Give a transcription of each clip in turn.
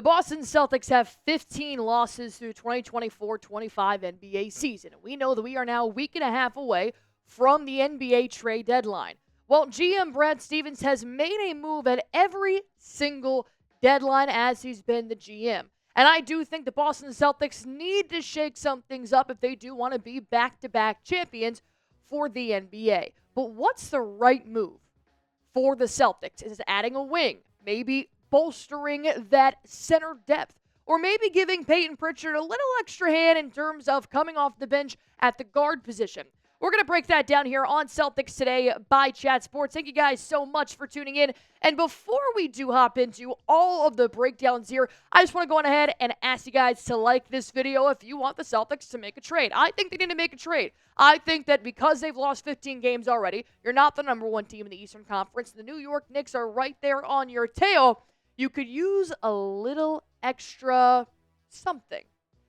Boston Celtics have 15 losses through 2024-25 NBA season. We know that we are now a week and a half away from the NBA trade deadline. Well, GM Brad Stevens has made a move at every single deadline as he's been the GM. And I do think the Boston Celtics need to shake some things up if they do want to be back-to-back champions for the NBA. But what's the right move for the Celtics? Is it adding a wing? Maybe bolstering that center depth? Or maybe giving Peyton Pritchard a little extra hand in terms of coming off the bench at the guard position? We're going to break that down here on Celtics Today by Chat Sports. Thank you guys so much for tuning in. And before we do hop into all of the breakdowns here, I just want to go on ahead and ask you guys to like this video if you want the Celtics to make a trade. I think they need to make a trade. I think that because they've lost 15 games already, you're not the number one team in the Eastern Conference. The New York Knicks are right there on your tail. You could use a little extra something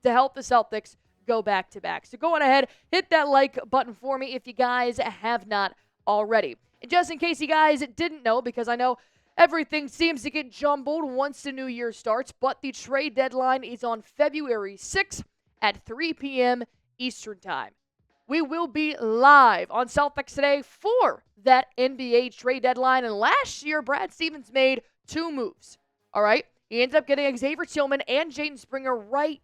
to help the Celtics go back-to-back. So go on ahead, hit that like button for me if you guys have not already. And just in case you guys didn't know, because I know everything seems to get jumbled once the new year starts, but the trade deadline is on February 6th at 3 p.m. Eastern Time. We will be live on Celtics Today for that NBA trade deadline. And last year, Brad Stevens made two moves. All right? He ended up getting Xavier Tillman and Jaden Springer right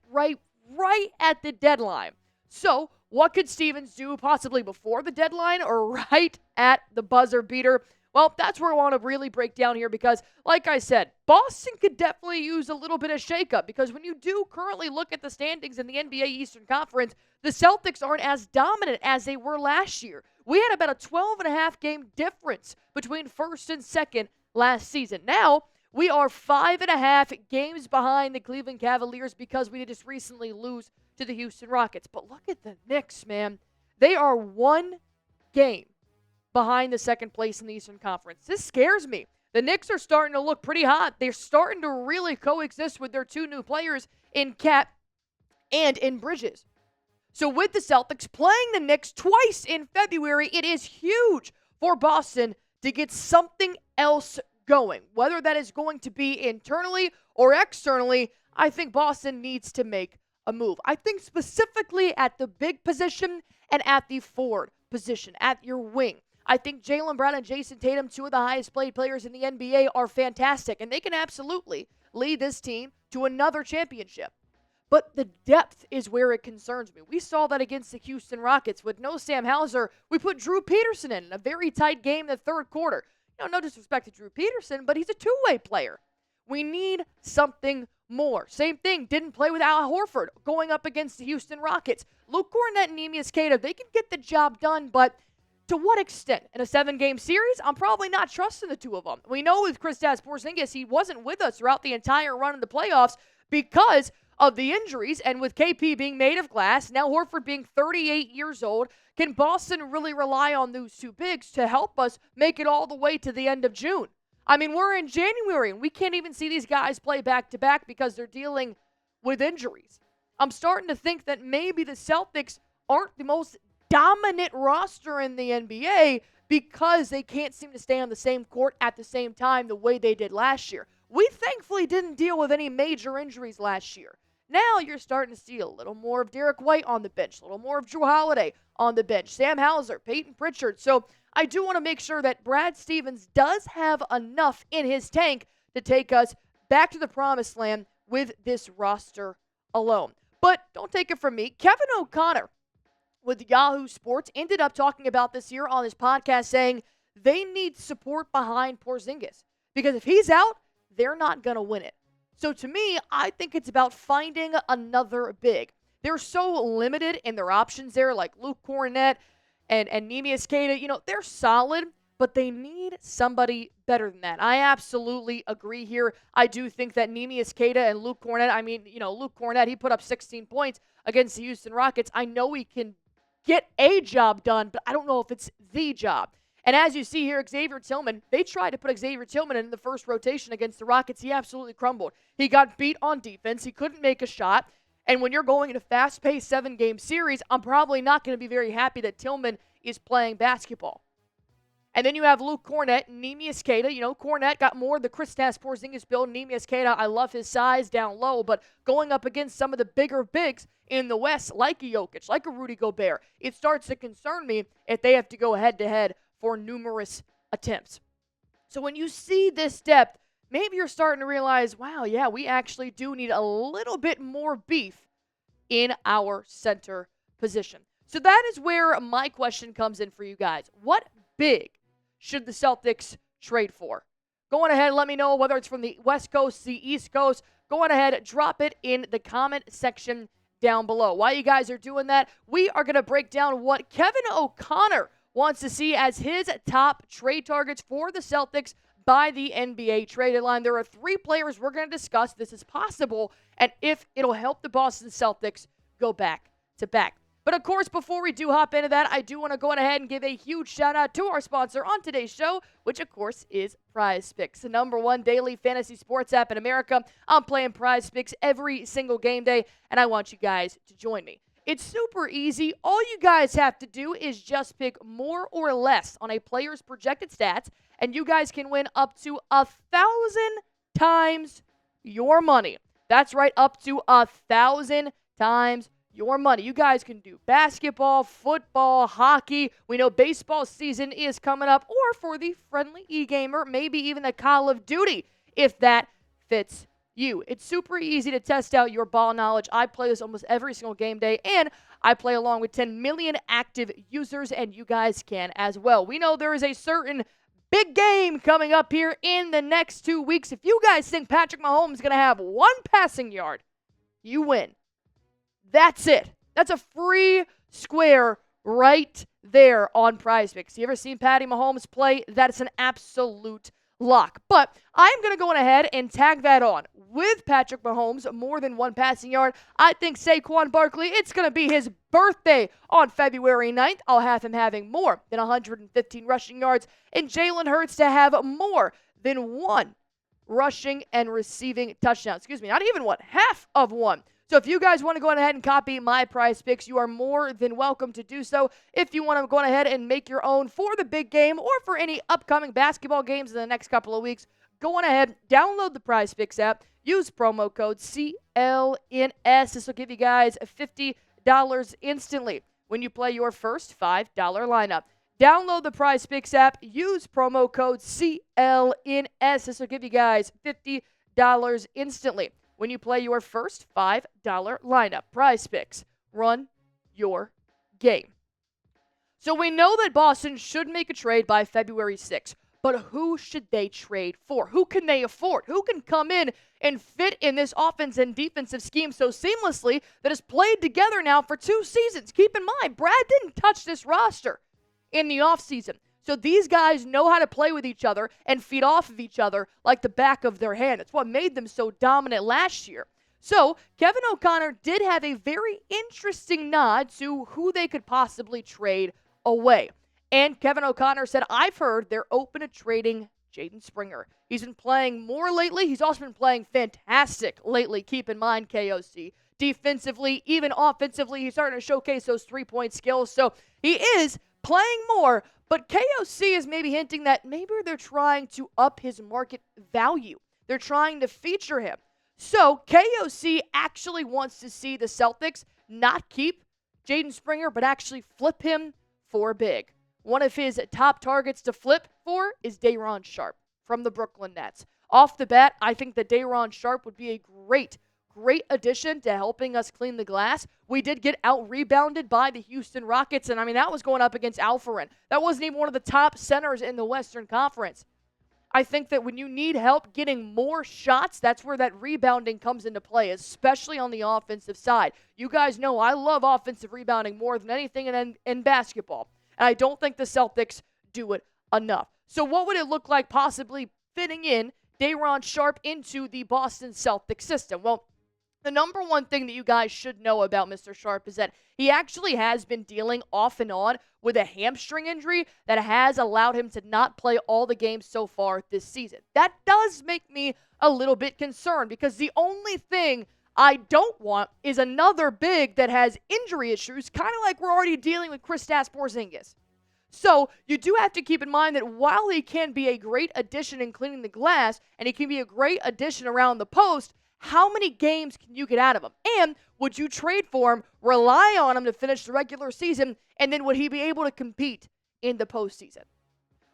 at the deadline. So, what could Stevens do possibly before the deadline or right at the buzzer beater? Well, that's where I want to really break down here because, like I said, Boston could definitely use a little bit of shakeup because when you do currently look at the standings in the NBA Eastern Conference, the Celtics aren't as dominant as they were last year. We had about a 12.5 game difference between first and second last season. Now, we are 5.5 games behind the Cleveland Cavaliers because we did just recently lose to the Houston Rockets. But look at the Knicks, man. They are 1 game behind the second place in the Eastern Conference. This scares me. The Knicks are starting to look pretty hot. They're starting to really coexist with their two new players in Cat and in Bridges. So with the Celtics playing the Knicks twice in February, it is huge for Boston to get something else going. Whether that is going to be internally or externally, I think Boston needs to make a move. I think specifically at the big position and at the forward position, at your wing. I think Jaylen Brown and Jason Tatum, two of the highest paid players in the NBA, are fantastic, and they can absolutely lead this team to another championship. But the depth is where it concerns me. We saw that against the Houston Rockets. With no Sam Hauser, we put Drew Peterson in a very tight game in the third quarter. No disrespect to Drew Peterson, but he's a two-way player. We need something more. Same thing, didn't play with Al Horford going up against the Houston Rockets. Luke Kornet and Neemias Queta, they can get the job done, but to what extent? In a 7-game series, I'm probably not trusting the two of them. We know with Kristaps Porzingis, he wasn't with us throughout the entire run of the playoffs because of the injuries, and with KP being made of glass, now Horford being 38 years old, can Boston really rely on those two bigs to help us make it all the way to the end of June? I mean, we're in January, and we can't even see these guys play back-to-back because they're dealing with injuries. I'm starting to think that maybe the Celtics aren't the most dominant roster in the NBA because they can't seem to stay on the same court at the same time the way they did last year. We thankfully didn't deal with any major injuries last year. Now you're starting to see a little more of Derek White on the bench, a little more of Drew Holiday on the bench, Sam Hauser, Peyton Pritchard. So I do want to make sure that Brad Stevens does have enough in his tank to take us back to the promised land with this roster alone. But don't take it from me. Kevin O'Connor with Yahoo Sports ended up talking about this here on his podcast, saying they need support behind Porzingis because if he's out, they're not going to win it. So to me, I think it's about finding another big. They're so limited in their options there, like Luke Kornet and Neemias Queta. They're solid, but they need somebody better than that. I absolutely agree here. I do think that Neemias Queta and Luke Kornet, Luke Kornet, he put up 16 points against the Houston Rockets. I know he can get a job done, but I don't know if it's the job. And as you see here, Xavier Tillman, they tried to put Xavier Tillman in the first rotation against the Rockets. He absolutely crumbled. He got beat on defense. He couldn't make a shot. And when you're going in a fast-paced 7-game series, I'm probably not going to be very happy that Tillman is playing basketball. And then you have Luke Cornett, Neemias Queta. Cornett got more of the Kristaps Porzingis build. Neemias Queta, I love his size down low, but going up against some of the bigger bigs in the West, like a Jokic, like a Rudy Gobert, it starts to concern me if they have to go head-to-head for numerous attempts. So when you see this depth, maybe you're starting to realize, wow, yeah, we actually do need a little bit more beef in our center position. So that is where my question comes in for you guys. What big should the Celtics trade for? Go on ahead, let me know whether it's from the West Coast, the East Coast. Go on ahead, drop it in the comment section down below. While you guys are doing that, we are going to break down what Kevin O'Connor wants to see as his top trade targets for the Celtics by the NBA trade deadline. There are 3 players we're going to discuss. This is possible, and if it'll help the Boston Celtics go back to back. But of course, before we do hop into that, I do want to go ahead and give a huge shout out to our sponsor on today's show, which of course is PrizePicks, the #1 daily fantasy sports app in America. I'm playing PrizePicks every single game day, and I want you guys to join me. It's super easy. All you guys have to do is just pick more or less on a player's projected stats, and you guys can win up to 1,000 times your money. That's right, up to 1,000 times your money. You guys can do basketball, football, hockey. We know baseball season is coming up, or for the friendly e-gamer, maybe even a Call of Duty, if that fits you. It's super easy to test out your ball knowledge. I play this almost every single game day, and I play along with 10 million active users, and you guys can as well. We know there is a certain big game coming up here in the next 2 weeks. If you guys think Patrick Mahomes is going to have 1 passing yard, you win. That's it. That's a free square right there on PrizePicks. You ever seen Patty Mahomes play? That's an absolute lock. But I'm going to go ahead and tag that on. With Patrick Mahomes, more than 1 passing yard, I think Saquon Barkley, it's going to be his birthday on February 9th. I'll have him having more than 115 rushing yards, and Jalen Hurts to have more than 1 rushing and receiving touchdown. Excuse me, not even 1, half of 1. So if you guys want to go ahead and copy my PrizePicks, you are more than welcome to do so. If you want to go ahead and make your own for the big game or for any upcoming basketball games in the next couple of weeks, go on ahead, download the PrizePicks app, use promo code CLNS. This will give you guys $50 instantly when you play your first $5 lineup. Download the PrizePicks app, use promo code CLNS. This will give you guys $50 instantly when you play your first $5 lineup. PrizePicks, run your game. So we know that Boston should make a trade by February 6th, but who should they trade for? Who can they afford? Who can come in and fit in this offense and defensive scheme so seamlessly that has played together now for 2 seasons? Keep in mind, Brad didn't touch this roster in the offseason. So these guys know how to play with each other and feed off of each other like the back of their hand. It's what made them so dominant last year. So Kevin O'Connor did have a very interesting nod to who they could possibly trade away. And Kevin O'Connor said, I've heard they're open to trading Jaden Springer. He's been playing more lately. He's also been playing fantastic lately. Keep in mind, KOC. Defensively, even offensively, he's starting to showcase those 3-point skills. So he is playing more. But KOC is maybe hinting that maybe they're trying to up his market value. They're trying to feature him. So KOC actually wants to see the Celtics not keep Jaden Springer, but actually flip him for big. One of his top targets to flip for is Day'Ron Sharpe from the Brooklyn Nets. Off the bat, I think that Day'Ron Sharpe would be a great addition to helping us clean the glass. We did get out-rebounded by the Houston Rockets, and that was going up against Alperen. That wasn't even one of the top centers in the Western Conference. I think that when you need help getting more shots, that's where that rebounding comes into play, especially on the offensive side. You guys know I love offensive rebounding more than anything in basketball, and I don't think the Celtics do it enough. So what would it look like possibly fitting in Day'Ron Sharpe into the Boston Celtics system? Well, the number one thing that you guys should know about Mr. Sharpe is that he actually has been dealing off and on with a hamstring injury that has allowed him to not play all the games so far this season. That does make me a little bit concerned because the only thing I don't want is another big that has injury issues, kind of like we're already dealing with Kristaps Porzingis. So you do have to keep in mind that while he can be a great addition in cleaning the glass and he can be a great addition around the post, how many games can you get out of him? And would you trade for him, rely on him to finish the regular season, and then would he be able to compete in the postseason?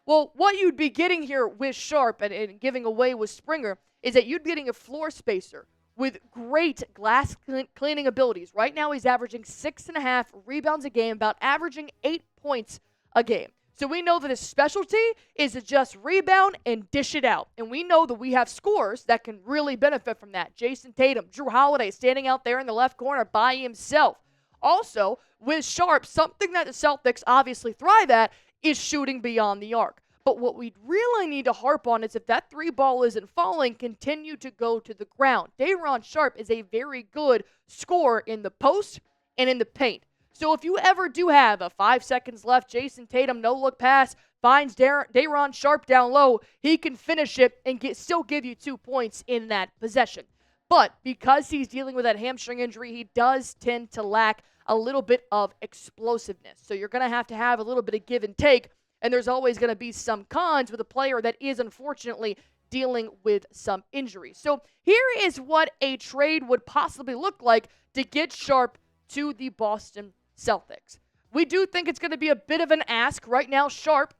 Well, what you'd be getting here with Sharpe and giving away with Springer is that you'd be getting a floor spacer with great glass cleaning abilities. Right now, he's averaging 6.5 rebounds a game, about averaging 8 points a game. So we know that his specialty is to just rebound and dish it out. And we know that we have scorers that can really benefit from that. Jason Tatum, Drew Holiday standing out there in the left corner by himself. Also, with Sharpe, something that the Celtics obviously thrive at is shooting beyond the arc. But what we really need to harp on is if that three ball isn't falling, continue to go to the ground. Day'Ron Sharpe is a very good scorer in the post and in the paint. So if you ever do have a 5 seconds left, Jason Tatum, no-look pass, finds Day'Ron Sharpe down low, he can finish it and still give you 2 points in that possession. But because he's dealing with that hamstring injury, he does tend to lack a little bit of explosiveness. So you're going to have a little bit of give and take, and there's always going to be some cons with a player that is unfortunately dealing with some injuries. So here is what a trade would possibly look like to get Sharpe to the Boston Celtics. We do think it's going to be a bit of an ask. Right now, Sharpe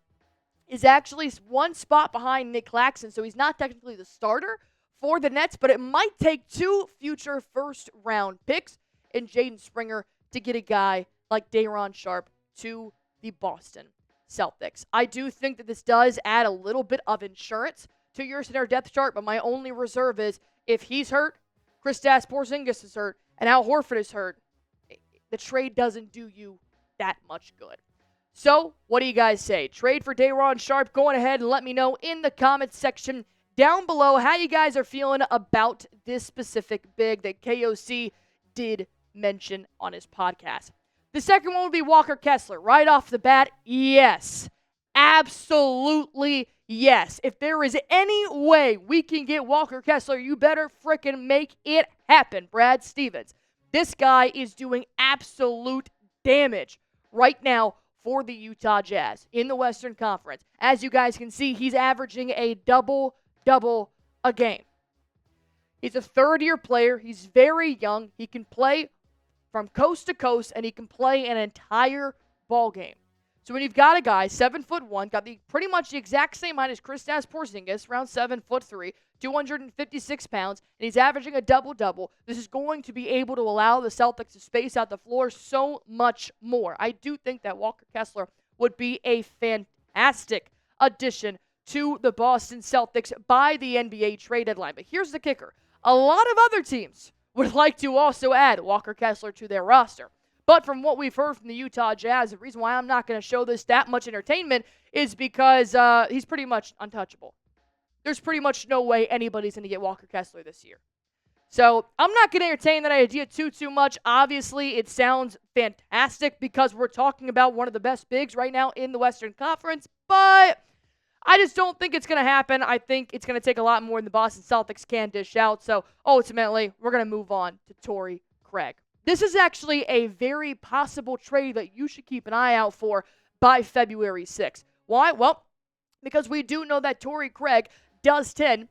is actually one spot behind Nick Claxton, so he's not technically the starter for the Nets, but it might take 2 future first-round picks in Jaden Springer to get a guy like Day'Ron Sharpe to the Boston Celtics. I do think that this does add a little bit of insurance to your center depth chart, but my only reserve is if he's hurt, Kristaps Porzingis is hurt, and Al Horford is hurt, the trade doesn't do you that much good. So, what do you guys say? Trade for Day'Ron Sharpe? Go on ahead and let me know in the comments section down below how you guys are feeling about this specific big that KOC did mention on his podcast. The second one would be Walker Kessler. Right off the bat, yes. Absolutely yes. If there is any way we can get Walker Kessler, you better frickin' make it happen, Brad Stevens. This guy is doing absolute damage right now for the Utah Jazz in the Western Conference. As you guys can see, he's averaging a double-double a game. He's a third-year player. He's very young. He can play from coast to coast, and he can play an entire ball game. So when you've got a guy, 7'1", got pretty much the exact same height as Kristaps Porzingis, around 7'3", 256 pounds, and he's averaging a double-double, this is going to be able to allow the Celtics to space out the floor so much more. I do think that Walker Kessler would be a fantastic addition to the Boston Celtics by the NBA trade deadline. But here's the kicker. A lot of other teams would like to also add Walker Kessler to their roster. But from what we've heard from the Utah Jazz, the reason why I'm not going to show this that much entertainment is because he's pretty much untouchable. There's pretty much no way anybody's going to get Walker Kessler this year. So I'm not going to entertain that idea too much. Obviously, it sounds fantastic because we're talking about one of the best bigs right now in the Western Conference, but I just don't think it's going to happen. I think it's going to take a lot more than the Boston Celtics can dish out. So ultimately, we're going to move on to Torrey Craig. This is actually a very possible trade that you should keep an eye out for by February 6th. Why? Well, because we do know that Torrey Craig does tend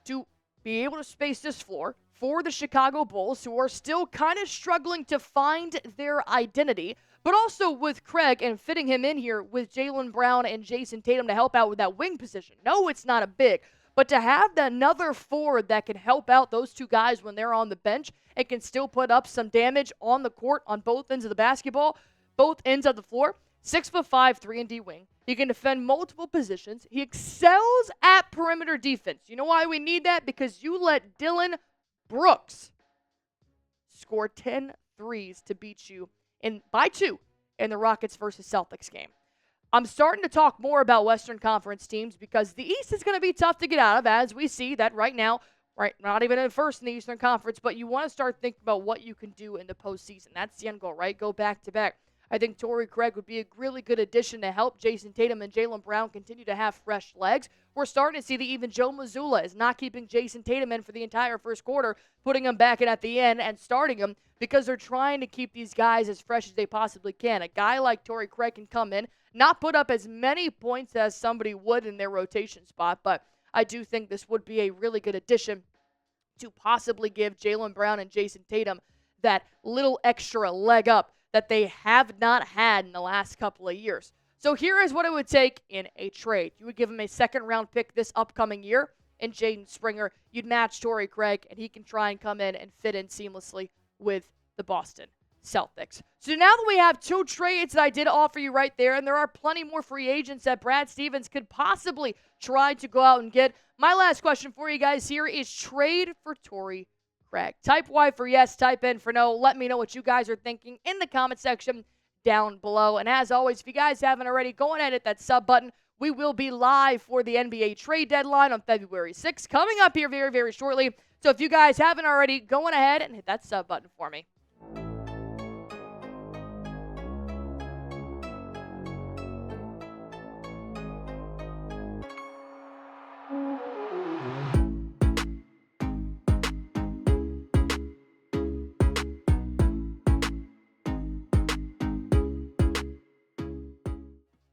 to be able to space this floor for the Chicago Bulls, who are still kind of struggling to find their identity. But also with Craig and fitting him in here with Jaylen Brown and Jason Tatum to help out with that wing position. No, it's not a big. But to have another forward that can help out those two guys when they're on the bench and can still put up some damage on the court on both ends of the basketball, both ends of the floor, 6'5", 3-and-D wing. He can defend multiple positions. He excels at perimeter defense. You know why we need that? Because you let Dylan Brooks score 10 threes to beat you by 2 in the Rockets versus Celtics game. I'm starting to talk more about Western Conference teams because the East is going to be tough to get out of, as we see that right now, right, not even in first in the Eastern Conference, but you want to start thinking about what you can do in the postseason. That's the end goal, right? Go back-to-back. I think Torrey Craig would be a really good addition to help Jason Tatum and Jaylen Brown continue to have fresh legs. We're starting to see that even Joe Mazzulla is not keeping Jason Tatum in for the entire first quarter, putting him back in at the end and starting him because they're trying to keep these guys as fresh as they possibly can. A guy like Torrey Craig can come in, not put up as many points as somebody would in their rotation spot, but I do think this would be a really good addition to possibly give Jaylen Brown and Jason Tatum that little extra leg up that they have not had in the last couple of years. So here is what it would take in a trade. You would give him a second-round pick this upcoming year in Jaden Springer. You'd match Torrey Craig, and he can try and come in and fit in seamlessly with the Boston Celtics. So now that we have 2 trades that I did offer you right there, and there are plenty more free agents that Brad Stevens could possibly try to go out and get, my last question for you guys here is trade for Torrey Craig. Type Y for yes, type N for no. Let me know what you guys are thinking in the comment section down below. And as always, if you guys haven't already, go ahead and hit that sub button. We will be live for the NBA trade deadline on February 6th, coming up here very, very shortly. So if you guys haven't already, go on ahead and hit that sub button for me.